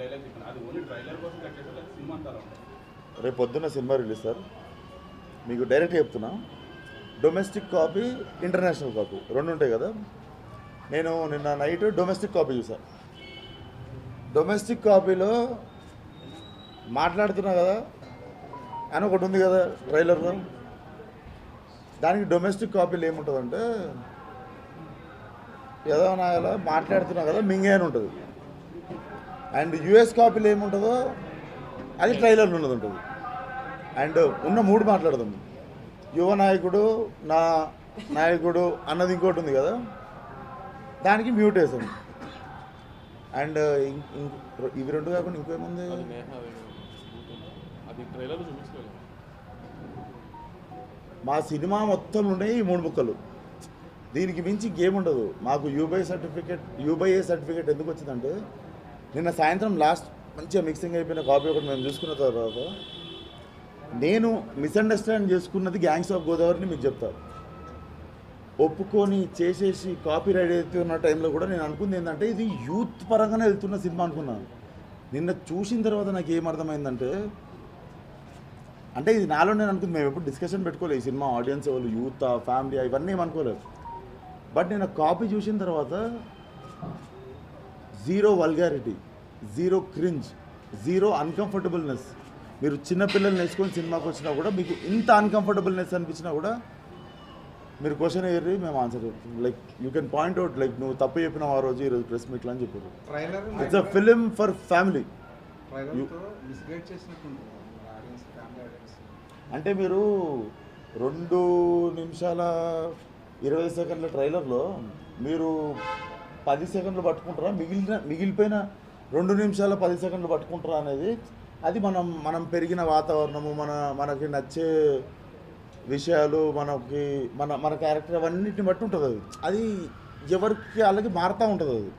Dialogue చెప్పాను అది only trailer కోసం కట్టేసారు లేదా సినిమా అంటారా? రేపు పొద్దున్న సినిమా రిలీజ్ సార్. మీకు డైరెక్ట్గా చెప్తున్నా, డొమెస్టిక్ కాపీ, ఇంటర్నేషనల్ కాపీ రెండు ఉంటాయి కదా. నేను నిన్న నైట్ డొమెస్టిక్ కాపీ చూసాను. డొమెస్టిక్ కాపీలో మాట్లాడుతున్నా కదా అని ఒకటి ఉంది కదా ట్రైలర్లో. దానికి డొమెస్టిక్ కాపీలో ఏముంటుందంటే ఏదో నాయలా మాట్లాడుతున్నా కదా మింగే అని ఉంటుంది. అండ్ యుఎస్ కాపీలో ఏముంటుందో అది ట్రైలర్లో ఉన్నది ఉంటుంది. అండ్ ఉన్న మూడు మాట్లాడదాం. యువ నాయకుడు, నా నాయకుడు అన్నది ఇంకోటి ఉంది కదా, దానికి మ్యూట్ వేసాను. అండ్ ఇవి రెండు కాకుండా ఇంకేముంది, మా సినిమా మొత్తం ఉన్నాయి ఈ మూడు ముక్కలు. దీనికి మించి గేమ్ ఉండదు. మాకు యూబై సర్టిఫికేట్ ఎందుకు వచ్చిందంటే నిన్న సాయంత్రం లాస్ట్ మంచిగా మిక్సింగ్ అయిపోయిన కాపీ ఒకటి మేము చూసుకున్న తర్వాత నేను మిస్అండర్స్టాండ్ చేసుకున్నది గ్యాంగ్స్ ఆఫ్ గోదావరిని మీకు చెప్తాను. ఒప్పుకొని చేసేసి కాపీ రైడ్ అవుతున్న టైంలో కూడా నేను అనుకుంది ఏంటంటే ఇది యూత్ పరంగానే వెళ్తున్న సినిమా అనుకున్నాను. నిన్న చూసిన తర్వాత నాకు ఏమర్థమైందంటే, అంటే ఇది నాలో నేను అనుకుంది, మేము ఎప్పుడు డిస్కషన్ పెట్టుకోలేదు ఈ సినిమా ఆడియన్స్ వాళ్ళు యూత్ ఫ్యామిలీ ఇవన్నీ ఏమనుకోలేదు. బట్ నేను కాపీ చూసిన తర్వాత zero vulgarity, zero cringe, zero uncomfortableness. మీరు చిన్నపిల్లల్ని వేసుకొని సినిమాకి వచ్చినా కూడా మీకు ఇంత అన్కంఫర్టబుల్నెస్ అనిపించినా కూడా మీరు క్వశ్చన్ అయ్యారు, మేము ఆన్సర్ చెప్తాం. Like you can point out, like నువ్వు తప్పు చెప్పినావు ఆ రోజు ఈరోజు ప్రెస్ మీట్లో అని చెప్పారు. It's a film for family. అంటే మీరు 2 నిమిషాల 20 సెకండ్ల ట్రైలర్లో మీరు 10 సెకండ్లు పట్టుకుంటారా, మిగిలిపోయిన 2 నిమిషాల 10 సెకండ్లు పట్టుకుంటారా అనేది అది మనం పెరిగిన వాతావరణము, మనకి నచ్చే విషయాలు, మన క్యారెక్టర్ అవన్నిటిని బట్టి ఉంటుంది. అది ఎవరికి అలాగే మారుతూ ఉంటుంది. అది